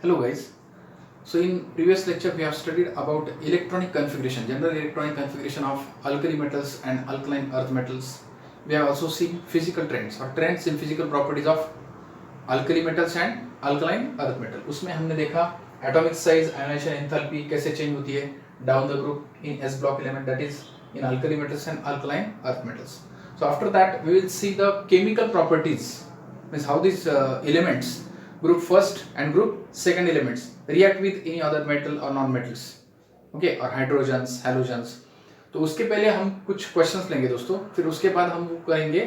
Hello guys. So in previous lecture we have studied about electronic configuration, general electronic configuration of alkali metals and alkaline earth metals. We have also seen physical trends or trends in physical properties of alkali metals and alkaline earth metal. उसमें हमने देखा atomic size, ionization enthalpy कैसे change होती है down the group in S block element, that is in alkali metals and alkaline earth metals. So after that we will see the chemical properties, means how these elements group first and group second elements react with any other metal or non metals, okay, or hydrogens, halogens. तो उसके पहले हम कुछ questions लेंगे दोस्तों, फिर उसके बाद हम करेंगे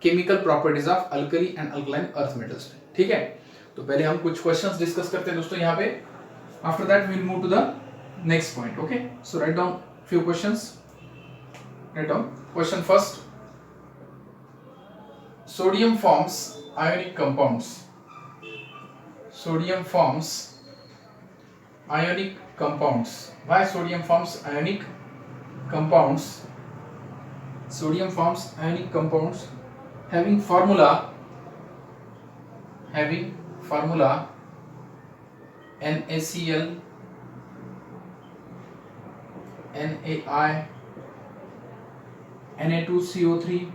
chemical properties of alkali and alkaline earth metals. ठीक है, तो पहले हम कुछ क्वेश्चंस डिस्कस करते हैं दोस्तों यहाँ पे. After that we will move to the next point. Okay, so write down few questions. Write down question first. Sodium forms ionic compounds. Sodium forms ionic compounds. Why sodium forms ionic compounds? Sodium forms ionic compounds having formula NaCl, NaI, Na2CO3,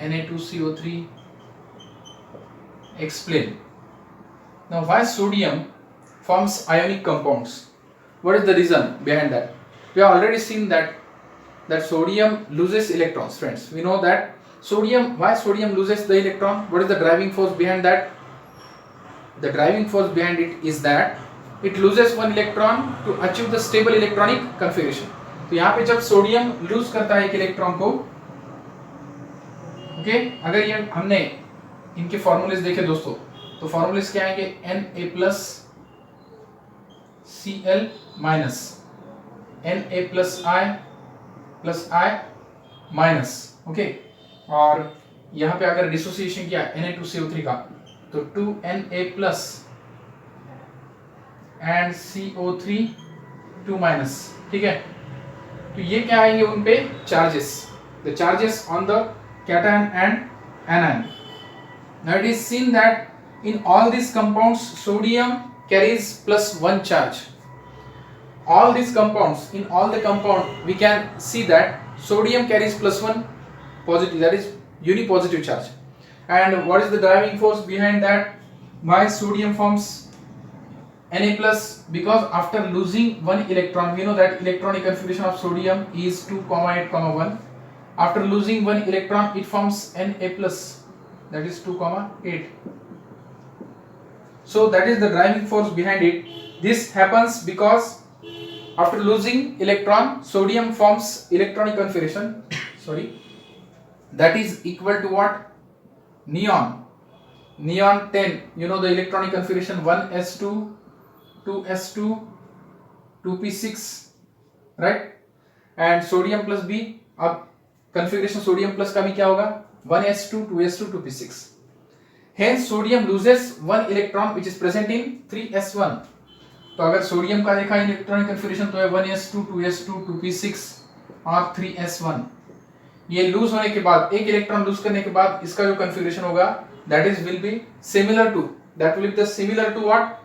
Na2CO3. Explain. Now why sodium forms ionic compounds? What is the reason behind that? We have already seen that sodium loses electrons, friends. We know that why sodium loses the electron? What is the driving force behind that? The driving force behind it is that it loses one electron to achieve the stable electronic configuration. तो यहाँ पे जब sodium loose करता है एक electron को, okay, अगर ये हमने इनके फॉर्मूलेस देखे दोस्तों, तो फॉर्मूलेस क्या आएंगे? Na plus Cl minus Na plus I minus. Okay, और यहाँ पे अगर डिसोसिएशन किया Na2CO3 का, तो 2Na plus and CO3 2 minus. ठीक है, तो ये क्या आएंगे उन पे? Charges. The charges on the cation and anion. Now it is seen that in all these compounds sodium carries plus 1 charge. All these compounds, in all the compound we can see that sodium carries plus 1 positive, that is unipositive charge. And what is the driving force behind that? Why sodium forms Na plus? Because after losing one electron, we know that electronic configuration of sodium is 2,8, 1. After losing one electron it forms Na plus, that is 2,8. So that is the driving force behind it. This happens because after losing electron sodium forms electronic configuration that is equal to what? Neon 10. You know the electronic configuration 1s2 2s2 2p6, right? And sodium plus B, अब configuration sodium plus का भी क्या होगा? 1s2 2s2 2p6. Hence sodium loses one electron which is present in 3s1. तो अगर sodium का देखा electronic configuration तो है 1s2 2s2 2p6 और 3s1. ये लूज होने के बाद, एक इलेक्ट्रॉन लूज करने के बाद इसका जो कन्फिगरेशन होगा that is will be similar to what?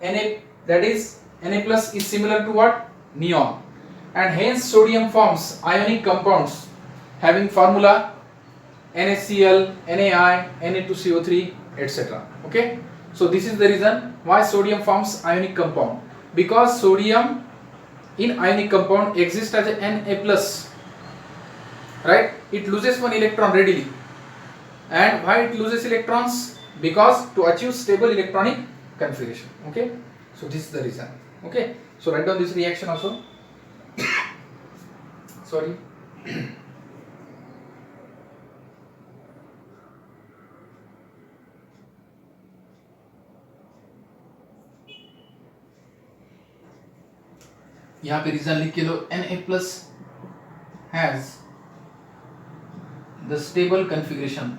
Na, that is Na plus is similar to what? Neon. And hence sodium forms ionic compounds having formula NaCl, NaI, Na2CO3, etc. Okay, so this is the reason why sodium forms ionic compound, because sodium in ionic compound exists as a Na plus, right? It loses one electron readily. And why it loses electrons? Because to achieve stable electronic configuration. Okay, so this is the reason. Okay, so write down this reaction also. Sorry. यहाँ पे reason लिख के लो. Na plus has the stable configuration,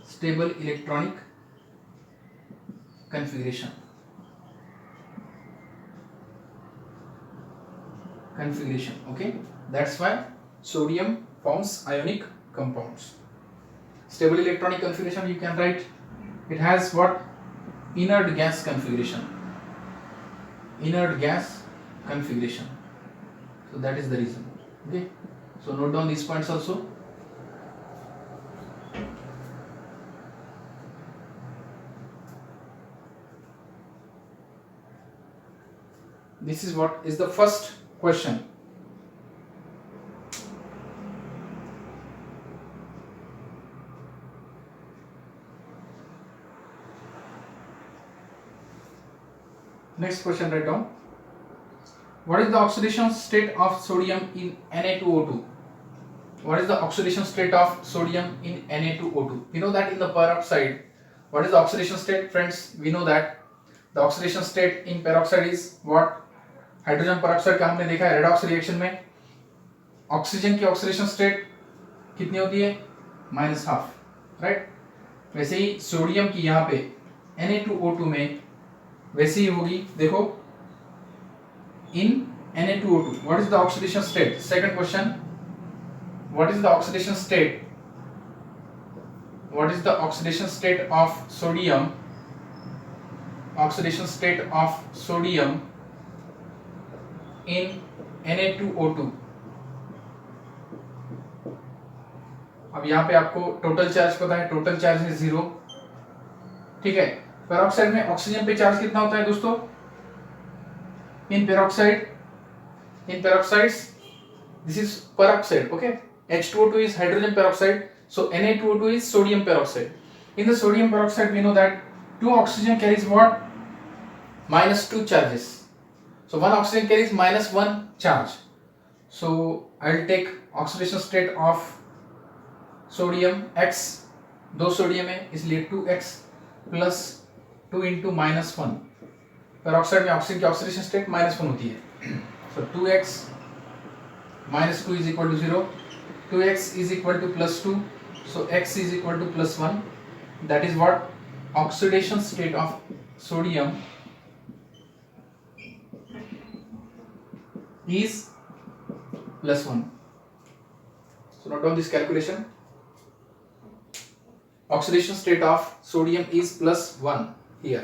stable electronic configuration. Okay, that's why sodium forms ionic compounds. Stable electronic configuration you can write It has what? Inert gas configuration. Inert gas configuration. So that is the reason. Okay. So note down these points also. This is what is the first question. Next question, write down. What is the oxidation state of sodium in Na2O2? What is the oxidation state of sodium in Na2O2? We know that in the peroxide, what is the oxidation state, friends? We know that the oxidation state in peroxide is what? Hydrogen peroxide का हमने देखा है redox reaction में oxygen की oxidation state कितनी होती है? -½ right. वैसे ही सोडियम की यहाँ पे Na2O2 में वैसे ही होगी। देखो इन Na2O2 what is the oxidation state? Second question, what is the oxidation state? What is the oxidation state of sodium? Oxidation state of sodium in Na2O2। अब यहाँ पे आपको टोटल चार्ज पता है, टोटल चार्ज है 0। ठीक है। पेरोक्साइड में ऑक्सीजन पे चार्ज कितना होता है दोस्तों? In peroxide, in peroxides this is peroxide, okay. H2O2 is hydrogen peroxide, so Na2O2 is sodium peroxide. In the sodium peroxide we know that 2 oxygen carries what? -2 charges. So one oxygen carries -1 charge. So I'll take oxidation state of sodium X, दो sodium है इसलिए 2x plus 2 into -1। Peroxide में oxygen की oxidation state -1 होती है। So 2x -2 is equal to 0, 2x is equal to +2, so x is equal to +1. That is what? Oxidation state of sodium is +1. So note down this calculation. Oxidation state of sodium is +1 here.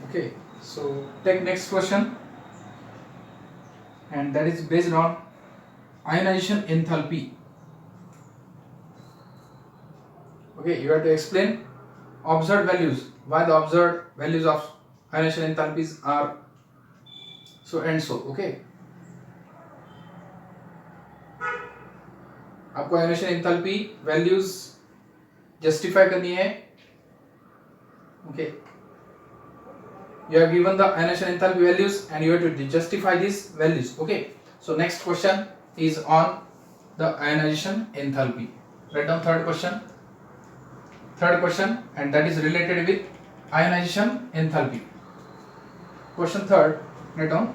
Okay, so take next question, and that is based on ionization enthalpy. Okay, you have to explain observed values, why the observed values of ionization enthalpies are so and so. Okay, आपको ionization enthalpy values justify करनी है। Okay, you have given the ionization enthalpy values and you have to justify these values. Okay, so next question is on the ionization enthalpy. Write down third question, and that is related with ionization enthalpy. Question third, write down.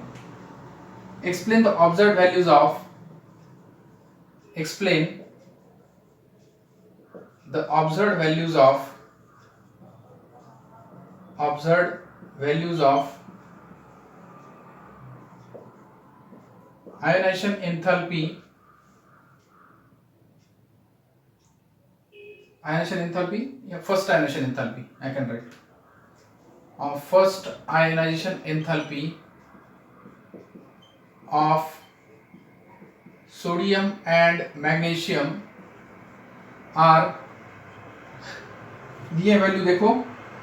Explain the observed values of, explain the observed values of ionization enthalpy, first ionization enthalpy I can write. First ionization enthalpy of sodium and magnesium are, दिए value देखो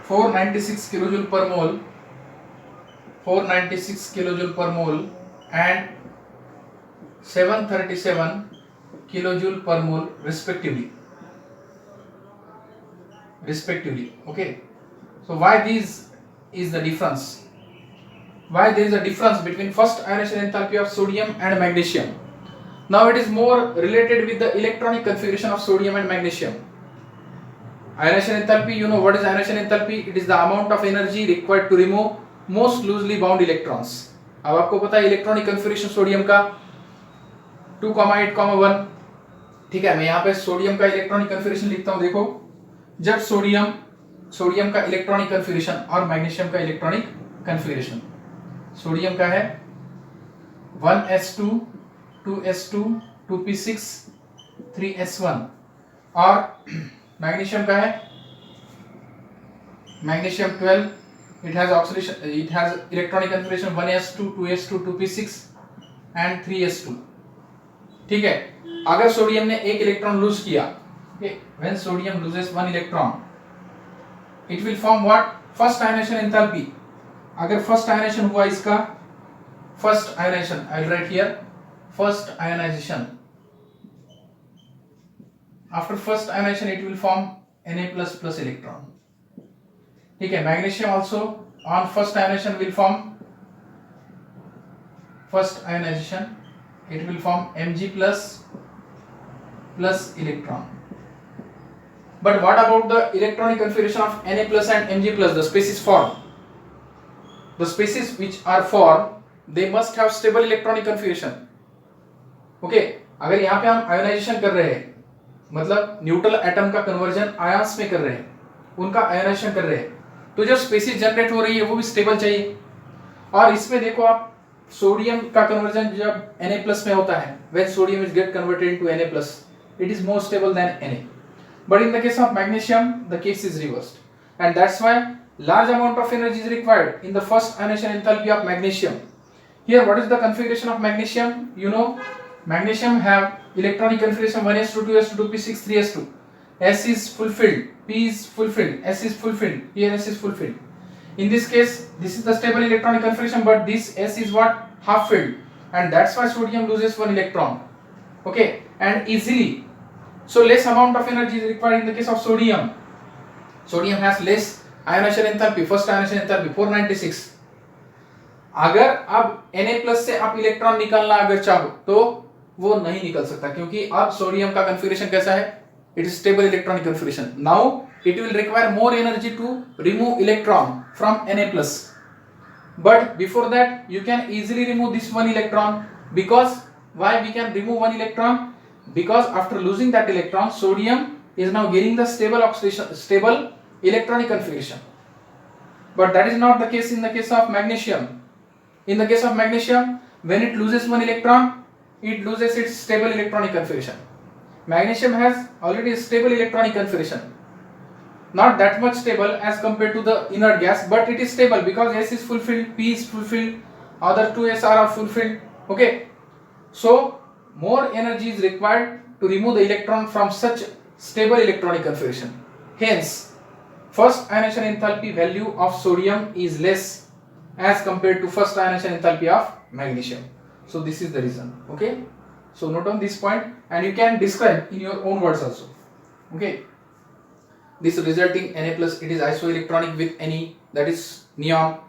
496 kilojoule पर मोल, 496 kilojoule पर मोल and 737 kilojoule per mole respectively. Okay, so why this is the difference? Why there is a difference between first ionization enthalpy of sodium and magnesium? Now it is more related with the electronic configuration of sodium and magnesium. Ionization enthalpy, you know what is ionization enthalpy? It is the amount of energy required to remove most loosely bound electrons. अब आपको पता है electronic configuration sodium का 2,8,1। ठीक है, मैं यहाँ पे सोडियम का इलेक्ट्रॉनिक कन्फिगरेशन लिखता हूँ। देखो, जब सोडियम का इलेक्ट्रॉनिक कन्फिगरेशन और मैग्नीशियम का इलेक्ट्रॉनिक कन्फिगरेशन। सोडियम का है 1s2 2s2 2p6 3s1 और मैग्नीशियम का है magnesium 12, it has oxidation, it has electronic configuration 1s2 2s2 2p6 and 3s2। ठीक है, अगर सोडियम ने एक इलेक्ट्रॉन लूज किया, when sodium loses one electron it will form what? First ionization enthalpy। अगर first ionization हुआ इसका, first ionization I will write here first ionization, after first ionization it will form Na++ electron। ठीक है, magnesium also on first ionization will form first ionization it will form Mg++ electron। But what about the electronic configuration of Na+ and Mg+? The species formed, the species which are formed they must have stable electronic configuration। okay, अगर यहाँ पे हम ionisation कर रहे हैं, मतलब neutral atom का conversion ions में कर रहे हैं, उनका आयोनाइजेशन कर रहे हैं, तो जो स्पीसीज जनरेट हो रही है वो भी स्टेबल चाहिए। और इसमें देखो आप, सोडियम का कन्वर्जन जब Na+ में होता है, when sodium is get converted into Na+, it is more stable than Na। But in the case of magnesium, the case is reversed, and that's why large amount of energy is required in the first ionization enthalpy of magnesium। Here, what is the configuration of magnesium? You know, magnesium have electronic configuration 1s2 2s2 2p6 3s2। S is fulfilled, P is fulfilled, S is fulfilled, here S is fulfilled। In this case, this is the stable electronic configuration, but this S is what? Half filled, and that's why sodium loses one electron, okay, and easily। So less amount of energy is required in the case of sodium। Sodium has less ionization enthalpy, first ionization enthalpy 496। अगर अब Na+ से आप electron निकालना अगर चाहो तो वो नहीं निकल सकता, क्योंकि अब सोडियम का कन्फिगरेशन कैसा है? It is stable electronic configuration. Now it will require more energy to remove electron from Na+, but before that you can easily remove this one electron। because why we can remove one electron? Because after losing that electron, sodium is now gaining the stable oxidation, stable electronic configuration, but that is not the case in the case of magnesium। In the case of magnesium, when it loses one electron, it loses its stable electronic configuration। Magnesium has already a stable electronic configuration, not that much stable as compared to the inert gas, but it is stable because S is fulfilled, P is fulfilled, other two S are fulfilled, okay। So more energy is required to remove the electron from such stable electronic configuration, hence first ionization enthalpy value of sodium is less as compared to first ionization enthalpy of magnesium। So this is the reason, okay। So note down this point and you can describe in your own words also, okay। This resulting Na+, it is isoelectronic with Ne, that is neon,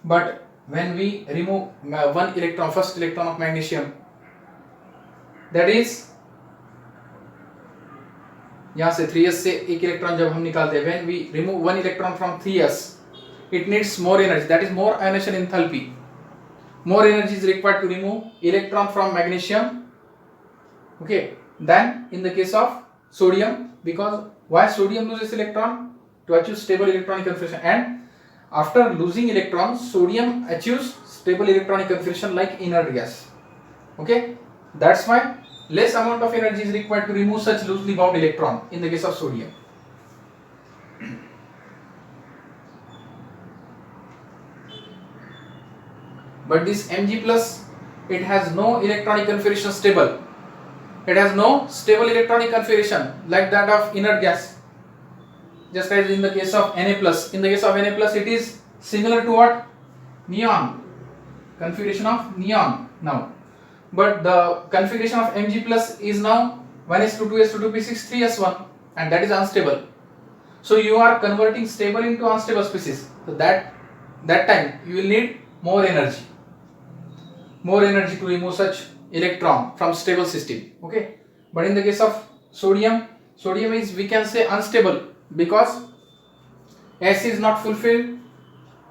but when we remove one electron, first electron of magnesium, that is यहाँ से 3s से एक electron जब हम निकालते हैं, when we remove one electron from 3s, it needs more energy, that is more ionization enthalpy, more energy is required to remove electron from magnesium, okay, than in the case of sodium। because why sodium loses electron? To achieve stable electronic configuration, and after losing electrons, sodium achieves stable electronic configuration like inert gas, okay। That's why less amount of energy is required to remove such loosely bound electron in the case of sodium। But this Mg+, it has no electronic configuration stable, it has no stable electronic configuration like that of inert gas, just as in the case of Na+। In the case of Na+, it is similar to what? Neon, configuration of neon now, but the configuration of Mg+ is now 1s2 2s2 2p6 3s1, and that is unstable। So you are converting stable into unstable species, so that time you will need more energy to remove such electron from stable system, okay। But in the case of sodium is, we can say, unstable because S is not fulfilled,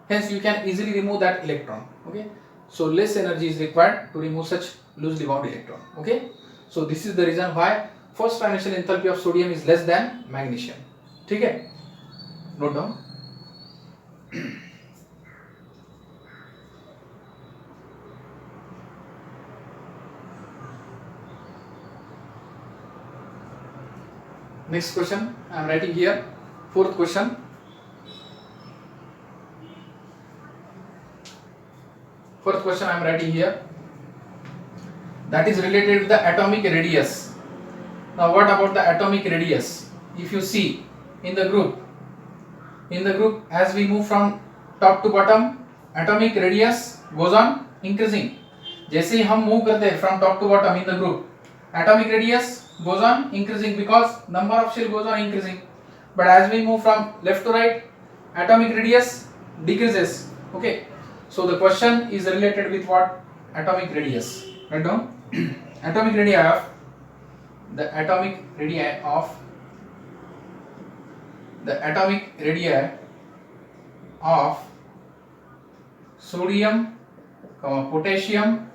hence you can easily remove that electron, okay। So less energy is required to remove such loosely bound electron, okay। So this is the reason why first ionization enthalpy of sodium is less than magnesium, ठीक है, note down। Next question I am writing here. Fourth question. Fourth question I am writing here. That is related to the atomic radius. Now what about the atomic radius? If you see in the group as we move from top to bottom, atomic radius goes on increasing. जैसे ही हम move करते हैं from top to bottom in the group, atomic radius goes on increasing because number of shell goes on increasing. But as we move from left to right, atomic radius decreases. Okay, so the question is related with what? Atomic radius. Write down. Atomic radii of the atomic radii of sodium, potassium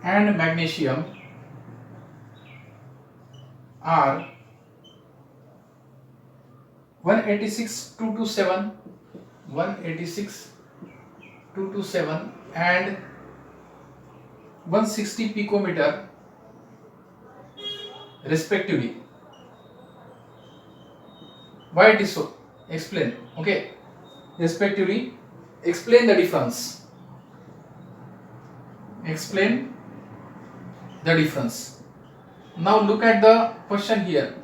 and magnesium are 186,227, 186,227 and 160 picometer respectively. Why it is so? Explain. Okay, respectively. Explain the difference. Explain the difference. Now look at the question here.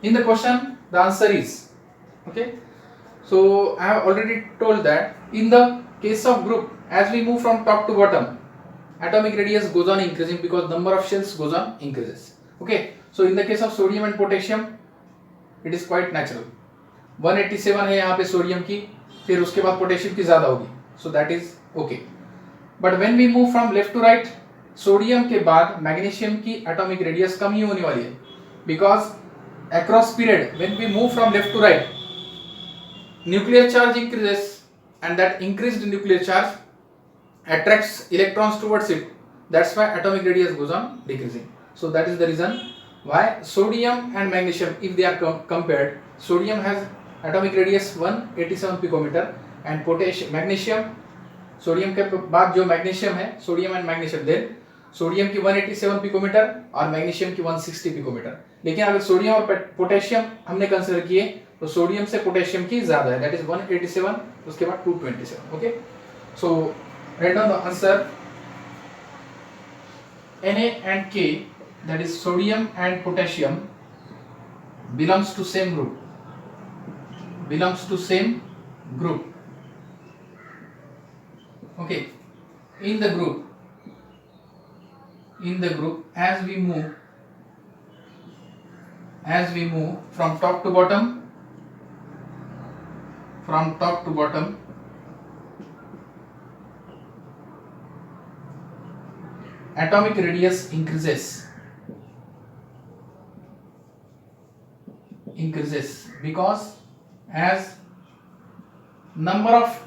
In the question, the answer is, okay. So I have already told that in the case of group, as we move from top to bottom, atomic radius goes on increasing because number of shells goes on increases. Okay. So in the case of sodium and potassium, it is quite natural. 187 है यहाँ पे sodium की, फिर उसके बाद potassium की ज्यादा होगी, so that is okay. But when we move from left to right, sodium के बाद मैग्नीशियम की एटॉमिक रेडियस कम ही होने वाली है, because across period when we move from left to right, nuclear charge increases and that increased nuclear charge attracts electrons towards it. That's why atomic radius goes on decreasing. So that is the reason why sodium and magnesium, if they are compared, sodium has atomic radius 187 picometer and magnesium, sodium के बाद जो magnesium है, sodium and magnesium, then sodium की 187 picometre और magnesium की 160 picometre. लेकिन अगर sodium और पोटेशियम हमने कंसीडर किए तो सोडियम से पोटेशियम की ज्यादा है, दैट इज 187, उसके बाद 227. Okay, so write down the answer. Na and K, that is sodium and potassium, belongs to same group. Okay, in the group as we move from top to bottom, atomic radius increases because as number of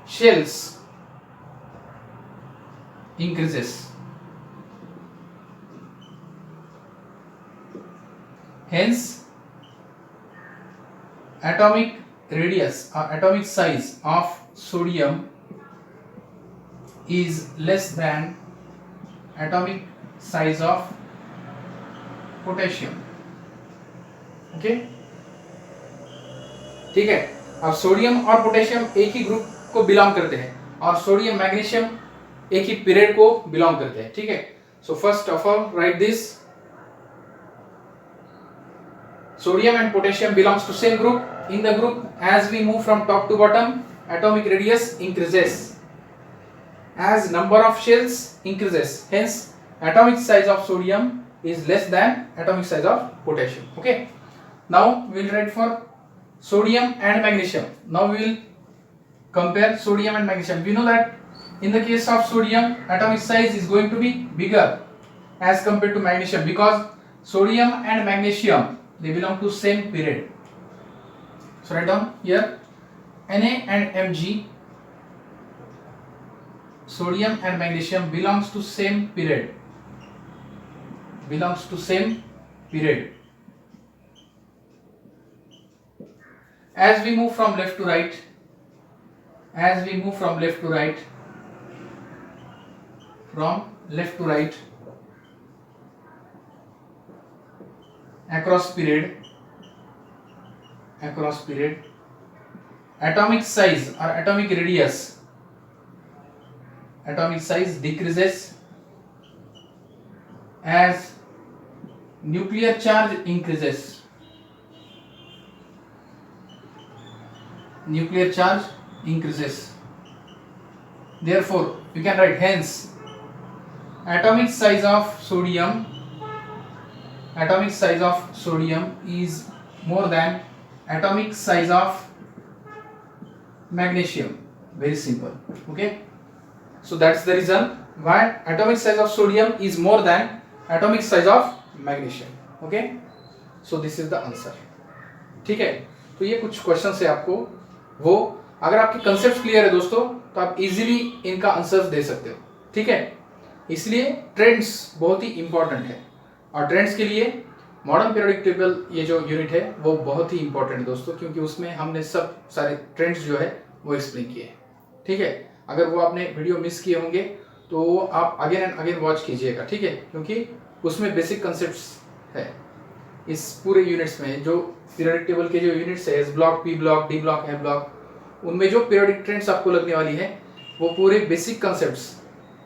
shells increases, hence atomic radius or atomic size of sodium is less than atomic size of potassium. Okay, ठीक है. अब sodium और potassium एक ही group को belong करते हैं और sodium magnesium एक ही पीरियड को बिलोंग करते हैं. ठीक है, so first of all right this. Sodium and potassium belongs to same group. In the group, as we move from top to bottom, atomic radius increases as number of shells increases. Hence, atomic size of sodium is less than atomic size of potassium. Okay. Now we will write for sodium and magnesium. Now we will compare sodium and magnesium. We know that in the case of sodium, atomic size is going to be bigger as compared to magnesium because sodium and magnesium, they belong to same period. So write down here Na and Mg, sodium and magnesium belongs to same period. As we move from left to right, across period, atomic size or atomic size decreases as nuclear charge increases. Therefore, we can write hence atomic size of sodium is more than atomic size of magnesium. Very simple. Okay, so that's the reason why atomic size of sodium is more than atomic size of magnesium. Okay, so this is the answer. ठीक है, तो ये कुछ question है आपको, वो अगर आपके कंसेप्ट क्लियर है दोस्तों तो आप इजीली इनका आंसर्स दे सकते हो. ठीक है, इसलिए ट्रेंड्स बहुत ही इंपॉर्टेंट है और ट्रेंड्स के लिए मॉडर्न पीरियोडिक टेबल ये जो यूनिट है वो बहुत ही इंपॉर्टेंट है दोस्तों, क्योंकि उसमें हमने सब सारे ट्रेंड्स जो है वो एक्सप्लेन किए. ठीक है, अगर वो आपने वीडियो मिस किए होंगे तो आप अगेन एंड अगेन वॉच कीजिएगा. ठीक है, क्योंकि उसमें बेसिक कंसेप्ट्स है इस पूरे यूनिट्स में. जो पीरियोडिक टेबल के जो यूनिट्स है, S block, P block, D block, A block, उनमें जो पीरियोडिक ट्रेंड्स आपको लगने वाली है वो पूरे basic concepts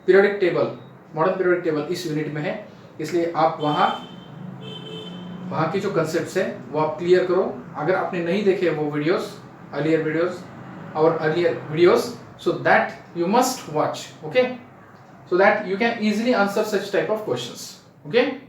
periodic table, modern periodic table इस यूनिट में है. इसलिए आप वहाँ की जो कंसेप्ट्स है वो आप क्लियर करो. अगर आपने नहीं देखे वो videos, earlier videos, so that you must watch. Okay, so that you can easily answer such type of questions. Okay.